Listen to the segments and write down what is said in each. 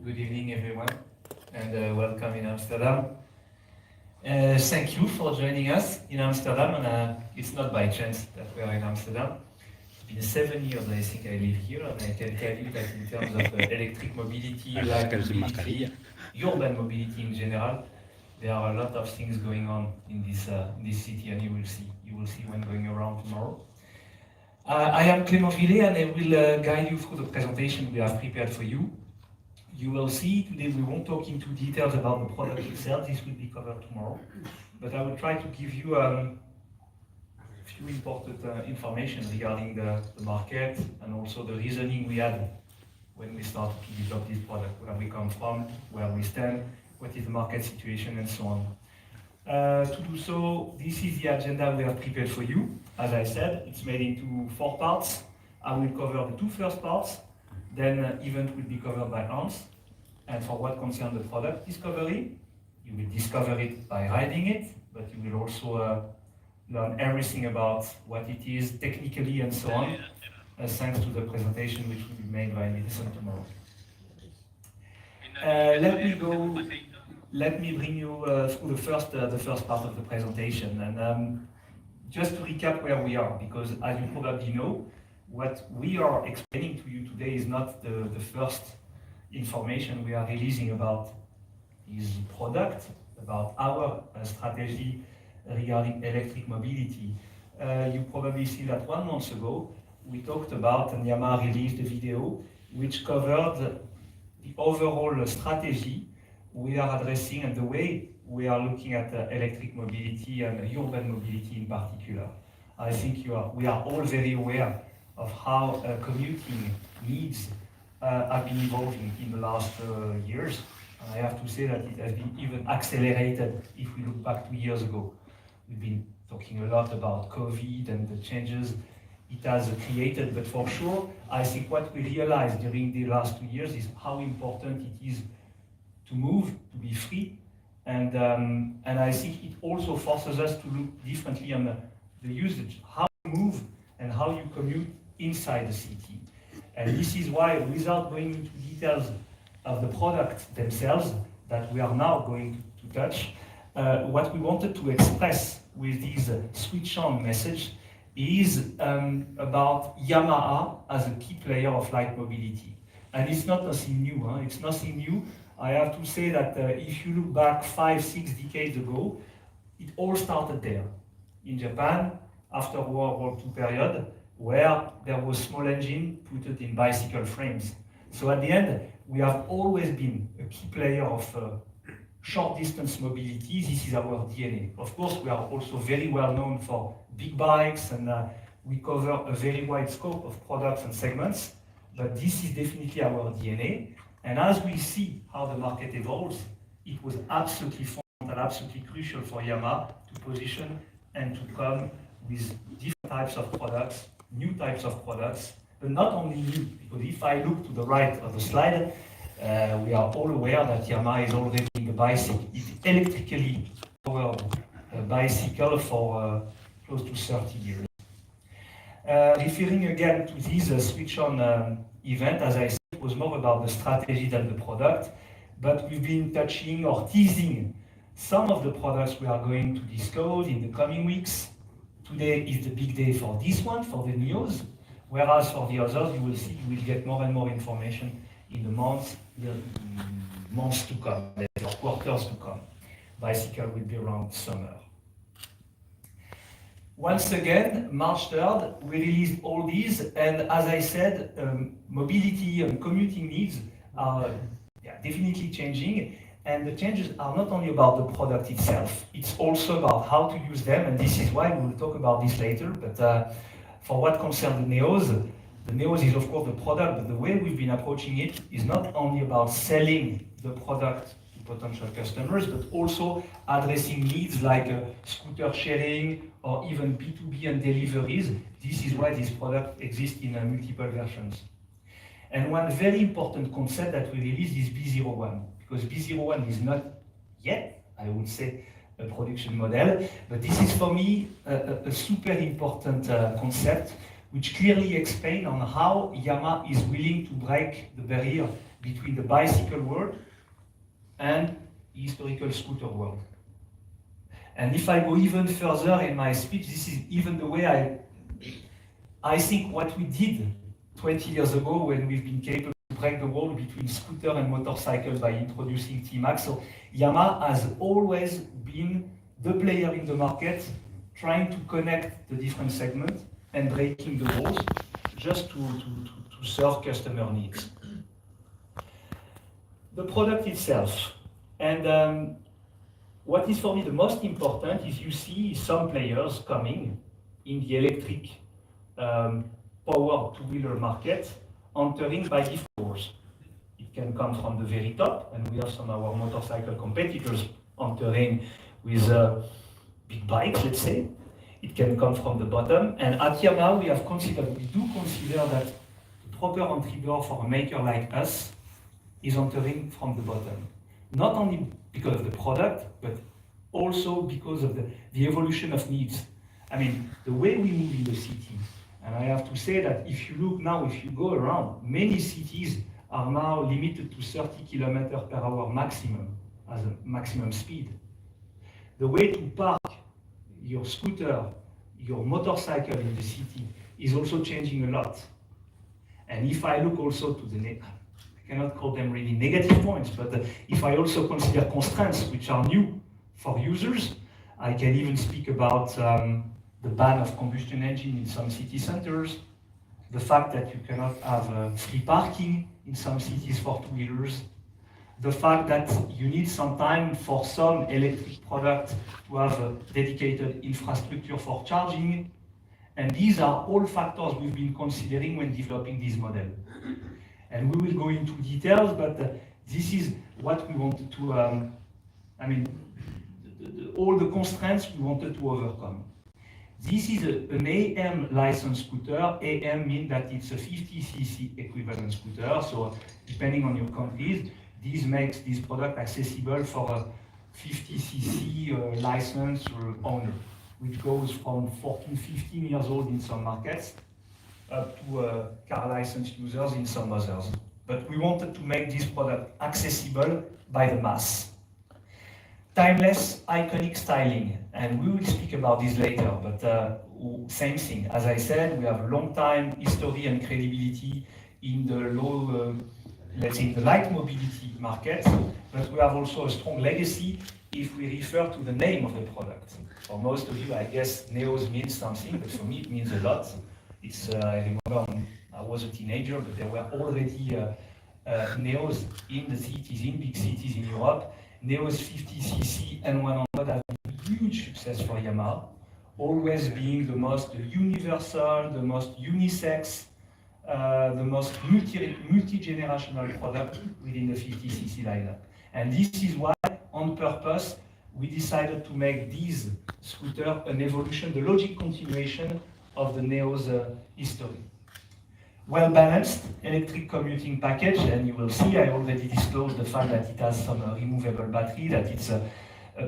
Good evening, everyone, and welcome in Amsterdam. Thank you for joining us in Amsterdam, and it's not by chance that we are in Amsterdam. It's been 7 years, I think, I live here, and I can tell you that in terms of electric mobility, light mobility, urban mobility in general, there are a lot of things going on in this city, and you will see when going around tomorrow. I am Clément Villet, and I will guide you through the presentation we have prepared for you. You will see today we won't talk into details about the product itself, this will be covered tomorrow, but I will try to give you a few important information regarding the market and also the reasoning we had when we started to develop this product, where we come from, where we stand, what is the market situation, and so on. To do so, this is the agenda we have prepared for you. As I said, it's made into 4 parts. I will cover the 2 first parts, then event will be covered by Hans. And for what concerns the product discovery, you will discover it by riding it, but you will also learn everything about what it is technically and so on, thanks to the presentation which will be made by Medicine tomorrow. Let me bring you through the first part of the presentation. And just to recap where we are, because as you probably know, what we are explaining to you today is not the first information we are releasing about this product, about our strategy regarding electric mobility. You probably see that 1 month ago, we talked about, and Yamaha released a video which covered the overall strategy we are addressing and the way we are looking at electric mobility and urban mobility in particular. I think we are all very aware of how commuting needs have been evolving in the last years. And I have to say that it has been even accelerated if we look back 2 years ago. We've been talking a lot about COVID and the changes it has created, but for sure, I think what we realized during the last 2 years is how important it is to move, to be free, and I think it also forces us to look differently on the usage, how you move and how you commute inside the city. And this is why, without going into details of the product themselves that we are now going to touch, what we wanted to express with this switch on message is about Yamaha as a key player of light mobility. And it's not nothing new, huh? It's nothing new. I have to say that if you look back 5-6 decades ago, it all started there, in Japan, after World War II period, where there was small engine put in bicycle frames. So at the end, we have always been a key player of short distance mobility. This is our DNA. Of course, we are also very well known for big bikes, and we cover a very wide scope of products and segments, but this is definitely our DNA. And as we see how the market evolves, it was absolutely fundamental, absolutely crucial for Yamaha to position and to come with different types of products, new types of products, but not only new, because if I look to the right of the slide, we are all aware that Yamaha is already in the bicycle. It's electrically powered bicycle for close to 30 years. Referring again to this switch-on event, as I said, it was more about the strategy than the product, but we've been touching or teasing some of the products we are going to disclose in the coming weeks. Today is the big day for this one, for the NEOS, whereas for the others, you will see, you will get more and more information in the months to come, or quarters to come. Bicycle will be around summer. Once again, March 3rd, we released all these, and as I said, mobility and commuting needs are definitely changing, and the changes are not only about the product itself, it's also about how to use them, and this is why we will talk about this later, but for what concerns the NEOS is of course the product, but the way we've been approaching it is not only about selling the product to potential customers, but also addressing needs like scooter sharing or even B2B and deliveries. This is why this product exists in multiple versions. And one very important concept that we released is B01, because B01 is not yet, I would say, a production model, but this is for me a super important concept which clearly explains on how Yamaha is willing to break the barrier between the bicycle world and historical scooter world. And if I go even further in my speech, this is even the way I think what we did 20 years ago when we've been capable to break the wall between scooter and motorcycle by introducing T-Max. So Yamaha has always been the player in the market trying to connect the different segments and breaking the walls just to serve customer needs. The product itself. And what is for me the most important is you see some players coming in the electric power two-wheeler market entering by different doors. It can come from the very top, and we have some of our motorcycle competitors entering with big bikes, let's say. It can come from the bottom, and at Yamaha we do consider that the proper entry door for a maker like us is entering from the bottom. Not only because of the product, but also because of the evolution of needs. I mean, the way we move in the city, and I have to say that if you look now, if you go around, many cities are now limited to 30 kilometers per hour maximum, as a maximum speed. The way to park your scooter, your motorcycle in the city is also changing a lot. And if I look also to I cannot call them really negative points, but if I also consider constraints which are new for users, I can even speak about the ban of combustion engine in some city centers, the fact that you cannot have free parking in some cities for two-wheelers, the fact that you need some time for some electric product to have a dedicated infrastructure for charging. And these are all factors we've been considering when developing this model. And we will go into details, but this is what we wanted to, all the constraints we wanted to overcome. This is an AM licensed scooter. AM means that it's a 50cc equivalent scooter, so depending on your countries, this makes this product accessible for a 50cc license owner, which goes from 14, 15 years old in some markets up to car license users in some others. But we wanted to make this product accessible by the mass. Timeless, iconic styling, and we will speak about this later, but same thing. As I said, we have a long time history and credibility in the low, let's say, the light mobility market, but we have also a strong legacy if we refer to the name of the product. For most of you, I guess NEOS means something, but for me it means a lot. It's, I remember I was a teenager, but there were already NEOS in the cities, in big cities in Europe. NEOS 50cc and 100 have been a huge success for Yamaha, always being the most universal, the most unisex, the most multi-generational product within the 50cc lineup. And this is why, on purpose, we decided to make this scooter an evolution, the logic continuation of the NEOS history. Well-balanced electric commuting package, and you will see I already disclosed the fact that it has some removable battery, that it's a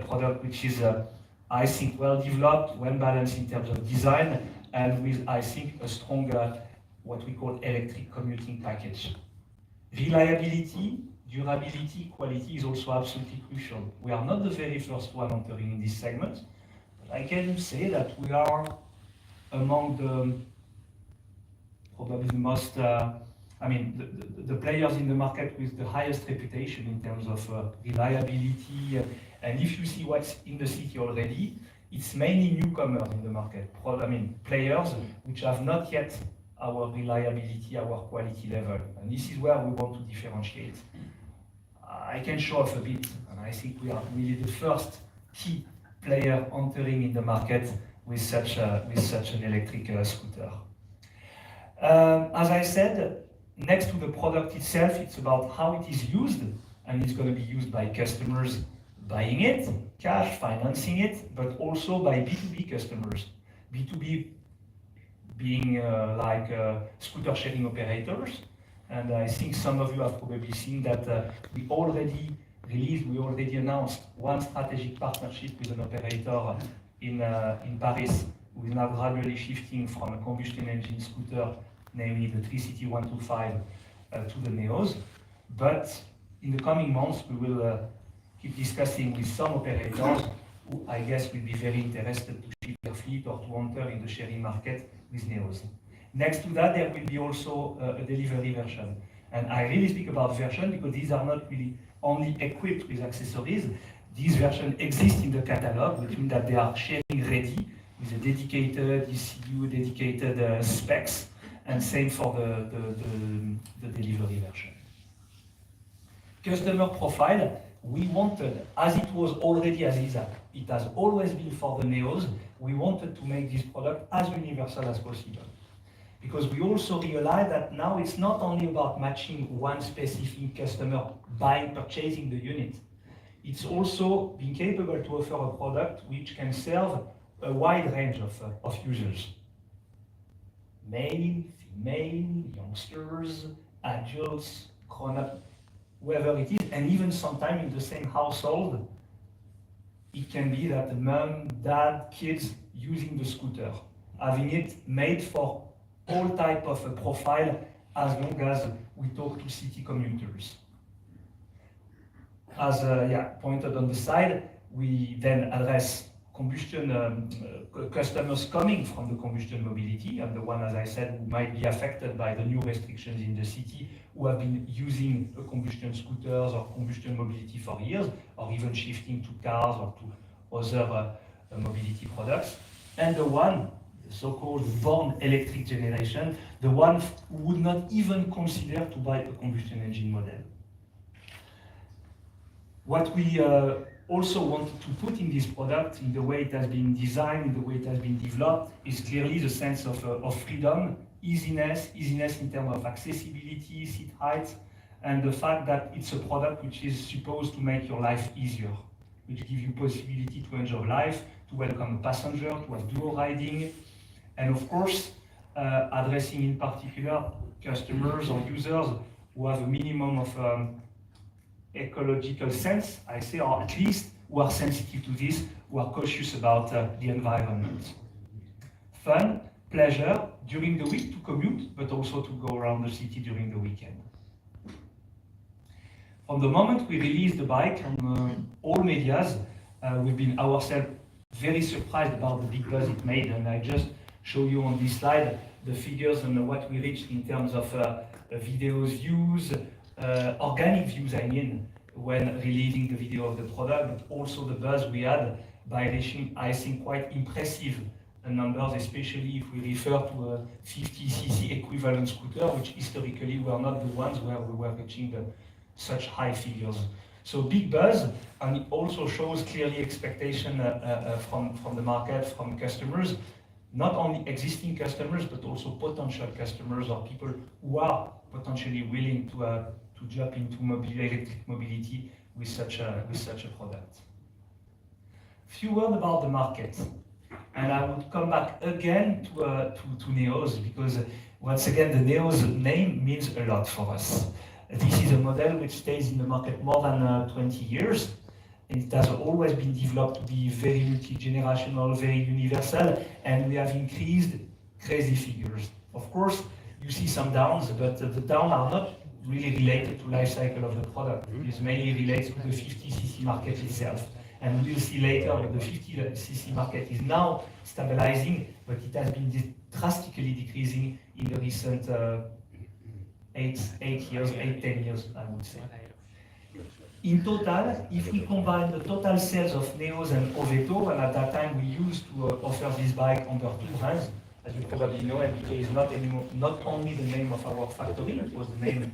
product which is, I think, well-developed, well-balanced in terms of design, and with, I think, a stronger, what we call electric commuting package. Reliability, durability, quality is also absolutely crucial. We are not the very first one entering in this segment, but I can say that we are among the probably the most, the players in the market with the highest reputation in terms of reliability. And if you see what's in the city already, it's mainly newcomers in the market. Players which have not yet our reliability, our quality level. And this is where we want to differentiate. I can show off a bit, and I think we are really the first key player entering in the market with such an electric scooter. As I said, next to the product itself, it's about how it is used, and it's going to be used by customers buying it, cash, financing it, but also by B2B customers. B2B being like scooter sharing operators, and I think some of you have probably seen that we already announced one strategic partnership with an operator in Paris, who is now gradually shifting from a combustion engine scooter, namely the 3CT125, to the NEOS. But in the coming months, we will keep discussing with some operators who I guess will be very interested to shift their fleet or to enter in the sharing market with NEOS. Next to that, there will be also a delivery version. And I really speak about version because these are not really only equipped with accessories. These versions exist in the catalog, which means that they are sharing ready with a dedicated ECU, dedicated specs, and same for the delivery version. Customer profile, we wanted, as it was already as it has always been for the NEOS, we wanted to make this product as universal as possible. Because we also realize that now it's not only about matching one specific customer purchasing the unit. It's also being capable to offer a product which can serve a wide range of users. Male, female, youngsters, adults, grown-up, whoever it is, and even sometimes in the same household, it can be that the mom, dad, kids using the scooter, having it made for all type of a profile as long as we talk to city commuters. As pointed on the side, we then address combustion customers coming from the combustion mobility, and the one, as I said, who might be affected by the new restrictions in the city, who have been using combustion scooters or combustion mobility for years, or even shifting to cars or to other mobility products, and the one, the so-called born electric generation, the one who would not even consider to buy a combustion engine model. What we also wanted to put in this product, in the way it has been designed, in the way it has been developed, is clearly the sense of freedom, easiness in terms of accessibility, seat height, and the fact that it's a product which is supposed to make your life easier, which gives you possibility to enjoy life, to welcome a passenger, to have dual riding, and of course, addressing in particular customers or users who have a minimum of ecological sense, I say, or at least who are sensitive to this, who are cautious about the environment. Fun, pleasure during the week to commute, but also to go around the city during the weekend. From the moment we released the bike on all medias, we've been ourselves very surprised about the big buzz it made, and I just show you on this slide the figures and what we reached in terms of videos views, organic views, I mean, when releasing the video of the product, but also the buzz we had by reaching, I think, quite impressive numbers, especially if we refer to a 50cc equivalent scooter, which historically were not the ones where we were reaching such high figures. So big buzz, and it also shows clearly expectation from the market, from customers, not only existing customers, but also potential customers or people who are potentially willing to jump into electric mobility with such a product. Few words about the market, and I would come back again to NEOS, because once again the NEOS name means a lot for us. This is a model which stays in the market more than 20 years. It has always been developed to be very multi-generational, very universal, and we have increased crazy figures. Of course, you see some downs, but the downs are not really related to life cycle of the product. It mainly relates to the 50cc market itself. And we'll see later that the 50cc market is now stabilizing, but it has been drastically decreasing in the recent 10 years, I would say. In total, if we combine the total sales of NEOS and Oveto, and at that time we used to offer this bike under two brands, as you probably know, MBK is not only the name of our factory, it was the name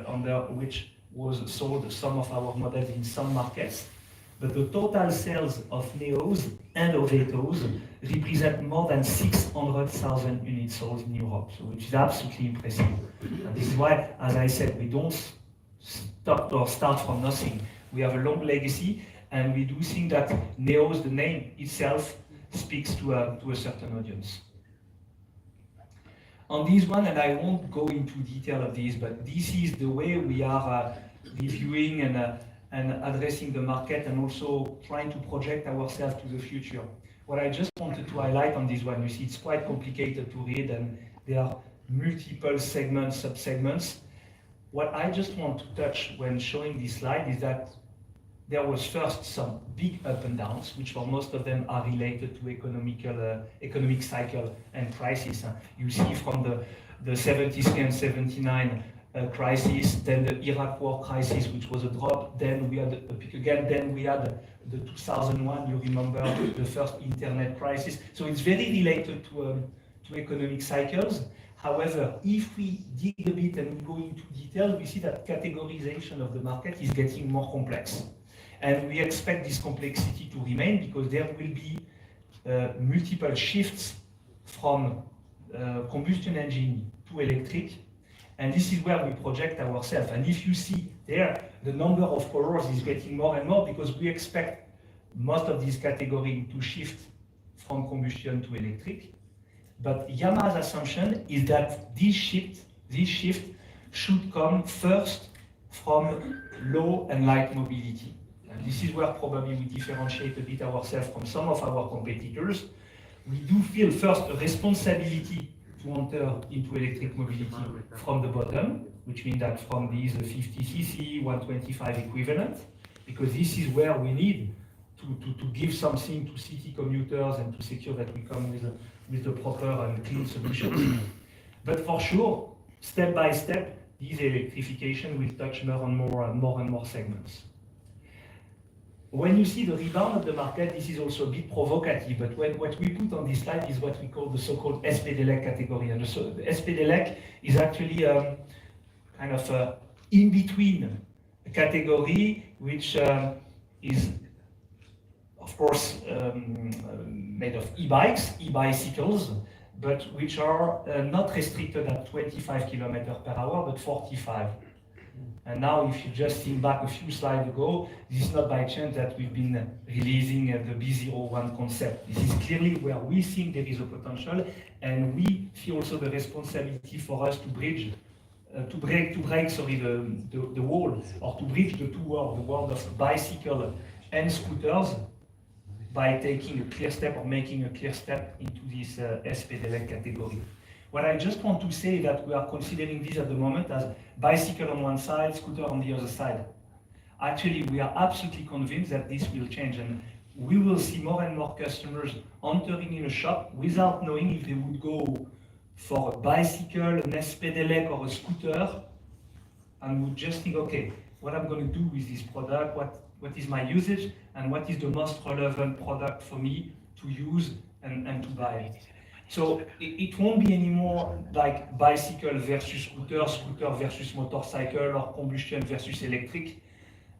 under which was sold some of our models in some markets, but the total sales of NEOS and Ovetos represent more than 600,000 units sold in Europe, so which is absolutely impressive. And this is why, as I said, we don't start from nothing. We have a long legacy, and we do think that NEOS, the name itself, speaks to a certain audience. On this one, and I won't go into detail of this, but this is the way we are reviewing and addressing the market, and also trying to project ourselves to the future. What I just wanted to highlight on this one, you see it's quite complicated to read, and there are multiple segments, sub-segments. what I just want to touch when showing this slide is that there was first some big up and downs, which for most of them are related to economic cycle and crisis. You see from the 73 and 79 crisis, then the Iraq war crisis, which was a drop, then we had a peak again, then we had the 2001, you remember, the first internet crisis. So it's very related to economic cycles. However, if we dig a bit and we go into detail, we see that categorization of the market is getting more complex. And we expect this complexity to remain because there will be multiple shifts from combustion engine to electric. And this is where we project ourselves. And if you see there, the number of colors is getting more and more because we expect most of these categories to shift from combustion to electric. But Yamaha's assumption is that this shift should come first from low and light mobility. And this is where probably we differentiate a bit ourselves from some of our competitors. We do feel first a responsibility to enter into electric mobility from the bottom, which means that from these 50cc, 125 equivalent, because this is where we need to give something to city commuters and to secure that we come with the proper and clean solutions. But for sure, step by step, this electrification will touch more and more segments. When you see the rebound of the market, this is also a bit provocative, but what we put on this slide is what we call the so-called SPD-LEC category. And the SPD-LEC is actually kind of a in-between category, which is, of course, made of e-bikes, e-bicycles, but which are not restricted at 25 kilometers per hour, but 45. And now, if you just think back a few slides ago, this is not by chance that we've been releasing the B01 concept. This is clearly where we think there is a potential, and we feel also the responsibility for us to break the wall, or to bridge the two worlds, the world of bicycle and scooters, by taking a clear step or making a clear step into this SPD-LEC category. What I just want to say is that we are considering this at the moment as bicycle on one side, scooter on the other side. Actually, we are absolutely convinced that this will change, and we will see more and more customers entering in a shop without knowing if they would go for a bicycle, an SPD-LEC or a scooter, and would just think, okay, what I'm going to do with this product, what is my usage, and what is the most relevant product for me to use and to buy. So it won't be anymore like bicycle versus scooter, scooter versus motorcycle, or combustion versus electric.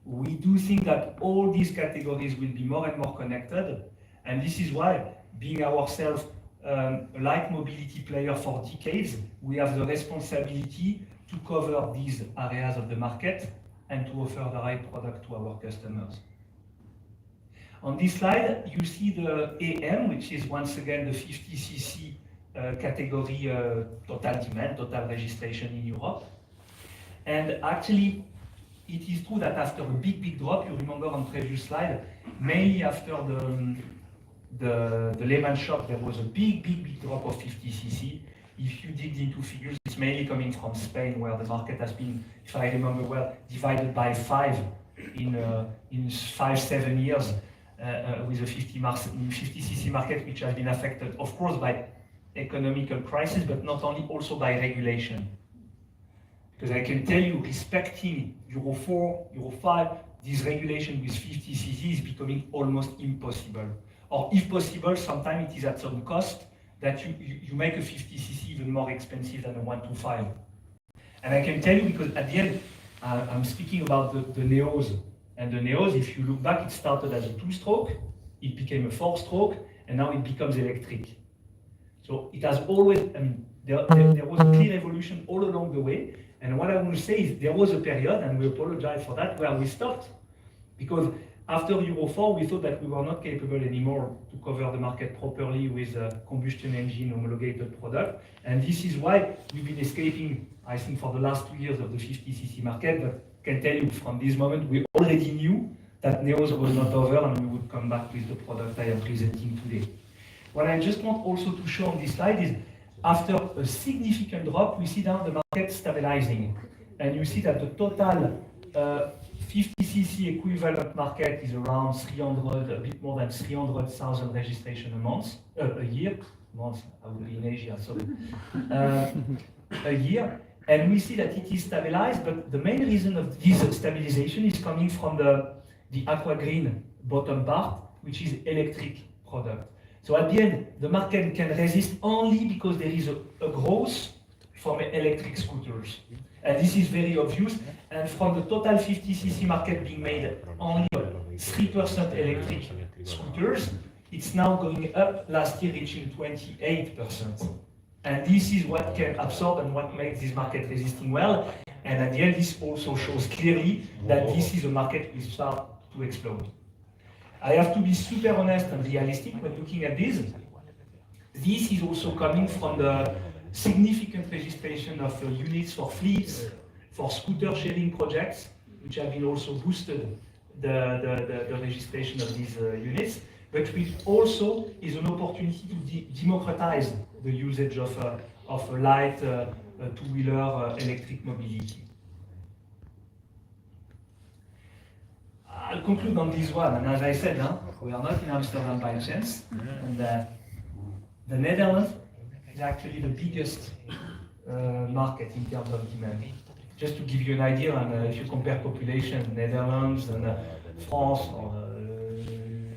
We do think that all these categories will be more and more connected, and this is why, being ourselves a light mobility player for decades, we have the responsibility to cover these areas of the market and to offer the right product to our customers. On this slide, you see the AM, which is once again the 50cc category total demand, total registration in Europe. And actually, it is true that after a big drop, you remember on previous slide, mainly after the Lehman shock, there was a big drop of 50cc. If you dig into figures, it's mainly coming from Spain, where the market has been, if I remember well, divided by 5 in 5-7 years. With a 50cc market, which has been affected, of course, by economical crisis, but not only, also by regulation. Because I can tell you, respecting Euro 4, Euro 5, this regulation with 50cc is becoming almost impossible. Or if possible, sometimes it is at some cost that you make a 50cc even more expensive than a 125. And I can tell you, because at the end, I'm speaking about the NEOS. And the NEOS, if you look back, it started as a 2-stroke, it became a 4-stroke, and now it becomes electric. So it has always, I mean, there was a clear evolution all along the way. And what I want to say is there was a period, and we apologize for that, where we stopped. Because after Euro 4, we thought that we were not capable anymore to cover the market properly with a combustion engine homologated product. And this is why we've been escaping, I think, for the last 2 years of the 50cc market. But can tell you from this moment, we already knew that NEOS was not over, and we would come back with the product I am presenting today. What I just want also to show on this slide is, after a significant drop, we see now the market stabilizing. and you see that the total 50cc equivalent market is around 300, a bit more than 300,000 registration a year. Months, I will be in Asia, sorry. A year, and we see that it is stabilized, but the main reason of this stabilization is coming from the aqua green bottom part, which is electric product. So at the end, the market can resist only because there is a growth from electric scooters. And this is very obvious. And from the total 50cc market being made only 3% electric scooters, it's now going up, last year reaching 28%. And this is what can absorb and what makes this market resisting well. And at the end, this also shows clearly that this is a market which starts to explode. I have to be super honest and realistic when looking at this. This is also coming from the significant registration of units for fleets, for scooter sharing projects, which have been also boosted the registration of these units, but which also is an opportunity to democratize the usage of a light two-wheeler electric mobility. I'll conclude on this one, and as I said, we are not in Amsterdam by chance, and the Netherlands is actually the biggest market in terms of demand. Just to give you an idea, and if you compare population, Netherlands and France or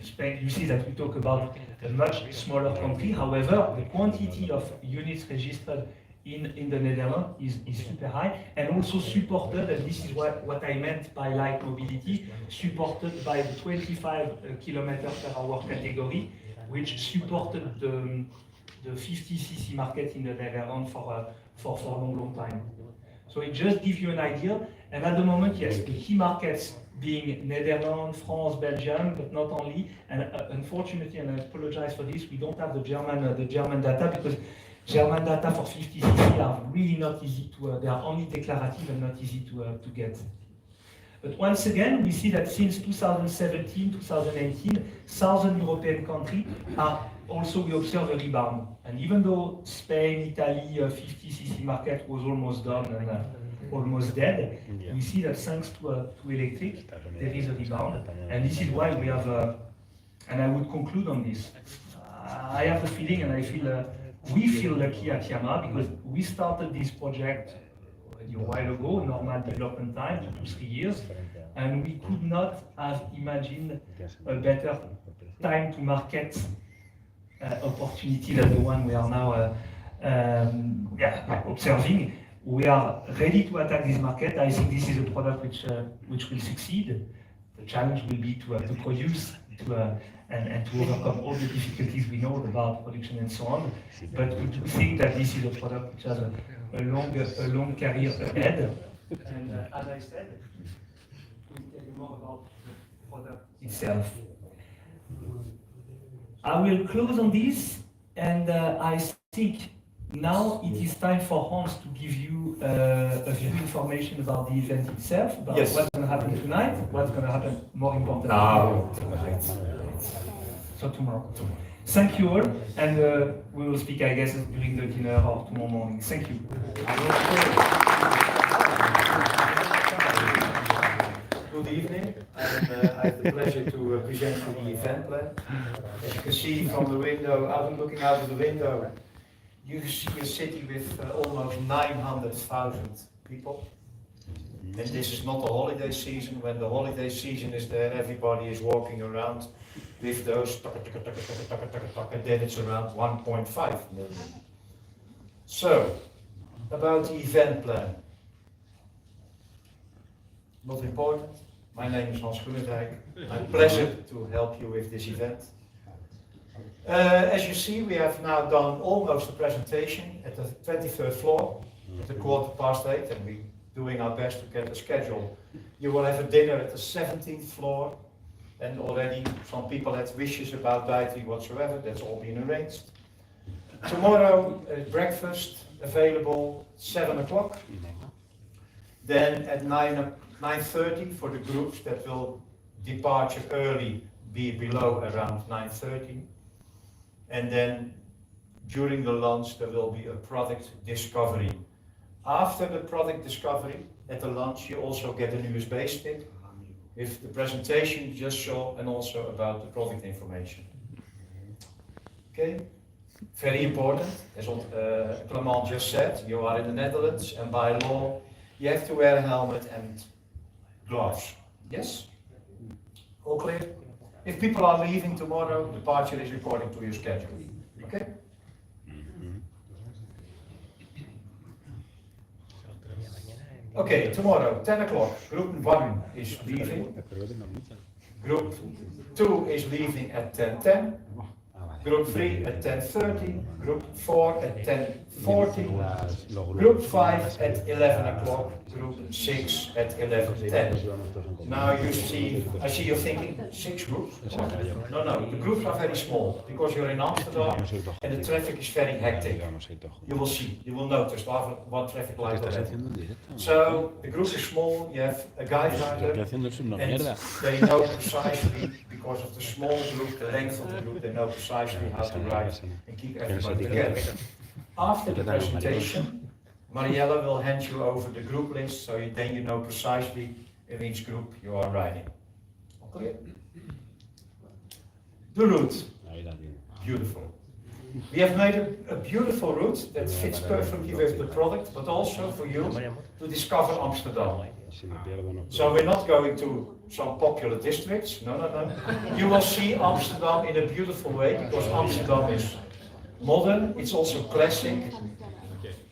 Spain, you see that we talk about a much smaller country. However, the quantity of units registered in the Netherlands is super high, and also supported, and this is what I meant by light mobility, supported by the 25 km/h category, which supported the 50cc market in the Netherlands for a long time. So it just gives you an idea, and at the moment, yes, the key markets being Netherlands, France, Belgium, but not only, and unfortunately, and I apologize for this, we don't have the German data, because German data for 50cc are really not easy to, they are only declarative and not easy to get. But once again, we see that since 2017, 2018, southern European countries are also, we observe a rebound. And even though Spain, Italy, 50cc market was almost done and almost dead, we see that thanks to electric, there is a rebound. And this is why we have, and I would conclude on this. I have the feeling, and I feel, we feel lucky at Yamaha, because we started this project already a while ago, normal development time, 2 to 3 years, and we could not have imagined a better time to market opportunity than the one we are now observing. We are ready to attack this market. I think this is a product which will succeed. The challenge will be to produce and to overcome all the difficulties we know about production and so on. But we do think that this is a product which has a long career ahead. And as I said, we'll tell you more about the product itself. I will close on this, and I think now it is time for Hans to give you a few information about the event itself, about what's going to happen tonight, what's going to happen more importantly tonight. So tomorrow. Thank you all, and we will speak, I guess, during the dinner or tomorrow morning. Thank you. Good evening, and I have the pleasure to present you the event plan. As you can see from the window, looking out of the window, you see a city with almost 900,000 people. And this is not the holiday season. When the holiday season is there, everybody is walking around with those, and then it's around 1.5 million. So, about the event plan. Not important. My name is Hans Groenendijk. My pleasure to help you with this event. As you see, we have now done almost a presentation at the 23rd floor at the 8:15, and we're doing our best to get a schedule. You will have a dinner at the 17th floor, and already some people had wishes about dietary whatsoever. That's all been arranged. Tomorrow, breakfast available 7 o'clock. Then at 9:30 for the groups that will depart early, be below around 9:30. And then during the lunch there will be a product discovery After the product discovery, at the lunch, you also get an USB stick with the presentation you just saw and also about the product information. Okay, very important, as Clement just said, you are in the Netherlands and by law you have to wear a helmet and gloves. Yes? All clear? If people are leaving tomorrow, departure is according to your schedule. Okay? Okay, tomorrow, 10 o'clock, group 1 is leaving. Group 2 is leaving at 10:10. Group 3 at 10:30. Group 4 at 10:40. Group 5 at 11 o'clock. Group 6 at 11:10. Now you see, I see you're thinking, 6 groups? No, the groups are very small because you're in Amsterdam and the traffic is very hectic. You will see, you will notice one traffic light already. So the group is small, you have a guide rider and they know precisely, because of the small group, the length of the group, they know precisely how to ride and keep everybody together. After the presentation, Mariella will hand you over the group list, so then you know precisely in which group you are riding. Okay? The route. Beautiful. We have made a beautiful route that fits perfectly with the product, but also for you to discover Amsterdam. So we're not going to some popular districts, no. You will see Amsterdam in a beautiful way, because Amsterdam is modern, it's also classic,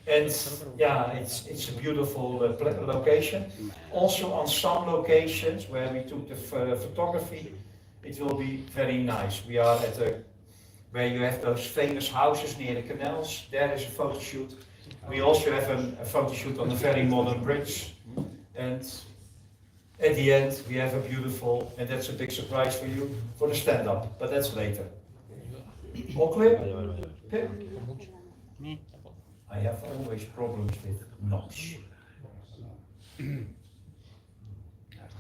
and yeah, it's a beautiful location. Also on some locations where we took the photography, it will be very nice. We are at where you have those famous houses near the canals, there is a photo shoot. We also have a photo shoot on a very modern bridge. And at the end, we have a beautiful, and that's a big surprise for you, for the stand-up, but that's later. All clear? Okay. I have always problems with knots.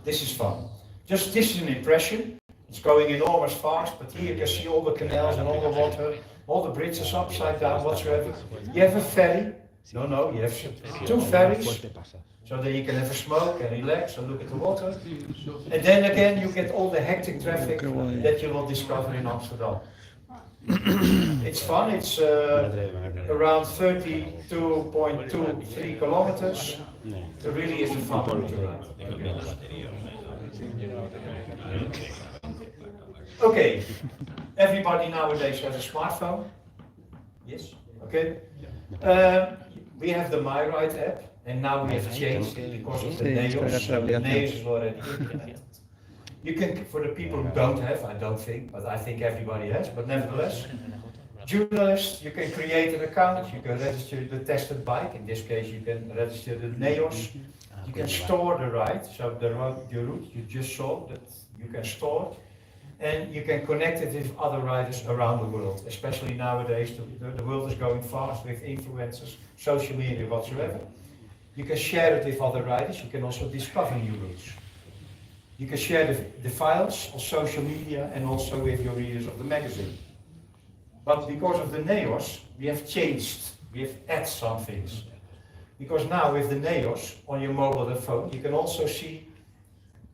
This is fun. This is an impression. It's going enormous fast, but here you can see all the canals and all the water, all the bridges upside down whatsoever. You have a ferry. No, you have 2 ferries. So that you can have a smoke and relax and look at the water. And then again you get all the hectic traffic that you will discover in Amsterdam. It's fun, it's around 32.23 kilometers. It really is a fun route to ride. Okay, everybody nowadays has a smartphone. Yes, okay. We have the MyRide app. And now we have changed it because of the NEOS. The NEOS is already implemented. You can, for the people who don't have, I don't think, but I think everybody has, but nevertheless, journalists, you can create an account, you can register the tested bike, in this case you can register the NEOS, you can store the ride, so the route you just saw, that you can store, and you can connect it with other riders around the world, especially nowadays, the world is going fast with influencers, social media, whatsoever. You can share it with other riders, you can also discover new routes. You can share the files on social media and also with your readers of the magazine. But because of the NEOS, we have changed, we have added some things. Because now with the NEOS on your mobile phone, you can also see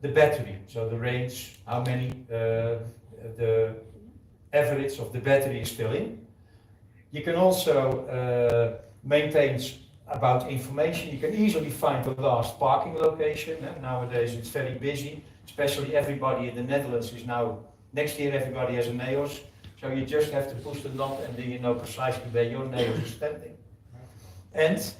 the battery, so the range, how many, the average of the battery is still in. You can also maintain about information. You can easily find the last parking location. Nowadays it's very busy, especially everybody in the Netherlands is now, next year everybody has a NEOS, so you just have to push the knob and then you know precisely where your NEOS is standing. And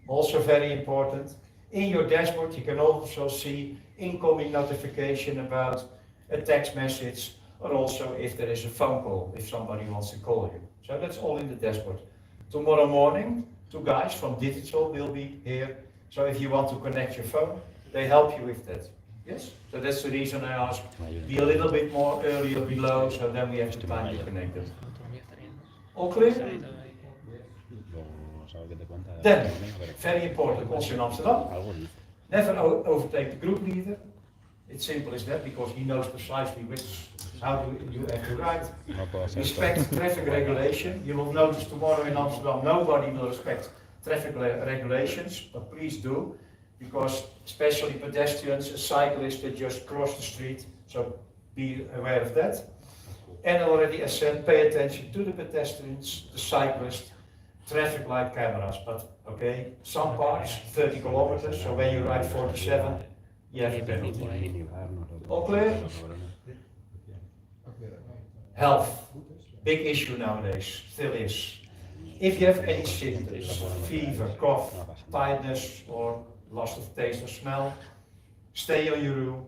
also very important, in your dashboard you can also see incoming notification about a text message, or also if there is a phone call, if somebody wants to call you. So that's all in the dashboard. Tomorrow morning, 2 guys from Digital will be here, so if you want to connect your phone, they help you with that. Yes? So that's the reason I ask, be a little bit more earlier below, so then we have the time to connect them. All clear? Then, very important, also in Amsterdam, never overtake the group leader. It's simple as that, because he knows precisely how you have to ride. Respect traffic regulation. You will notice tomorrow in Amsterdam, nobody will respect traffic regulations, but please do, because especially pedestrians and cyclists, they just cross the street, so be aware of that. And already as said, pay attention to the pedestrians, the cyclists, traffic light cameras, but okay, some parts 30 kilometers, so when you ride 47, you have a penalty. All clear? Health, big issue nowadays, still is. If you have any symptoms, fever, cough, tiredness, or loss of taste or smell, stay on your room,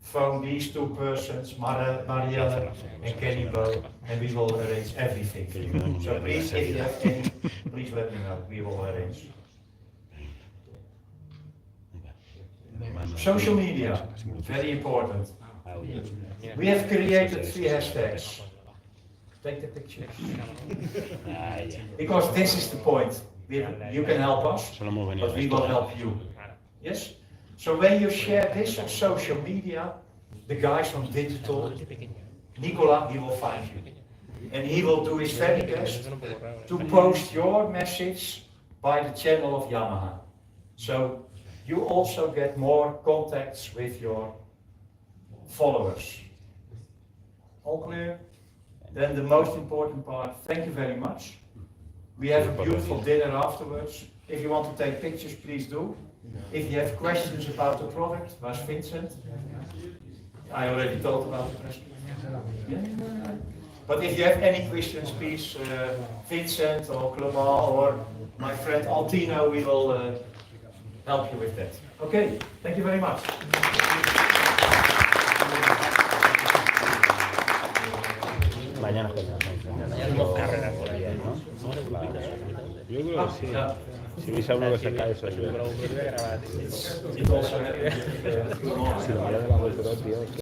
phone these two persons, Marielle and Kenny Bo, and we will arrange everything for you. So please, if you have any, please let me know, we will arrange. Social media, very important. We have created 3 hashtags. Take the pictures. Because this is the point. You can help us, but we will help you. Yes? So when you share this on social media, the guys from digital, Nicola, he will find you. And he will do his very best to post your message by the channel of Yamaha. So you also get more contacts with your followers. All clear? Then the most important part, thank you very much. We have a beautiful dinner afterwards. If you want to take pictures, please do. If you have questions about the product, where's Vincent? I already told about the question. Yeah. But if you have any questions, please, Vincent or Clement or my friend Altino, we will help you with that. Okay, thank you very much. Mañana tenemos carreras por ahí, ¿no? Yo creo que sí. Si veis a uno que saca eso, yo. Si lo malo de la vuelta, tío.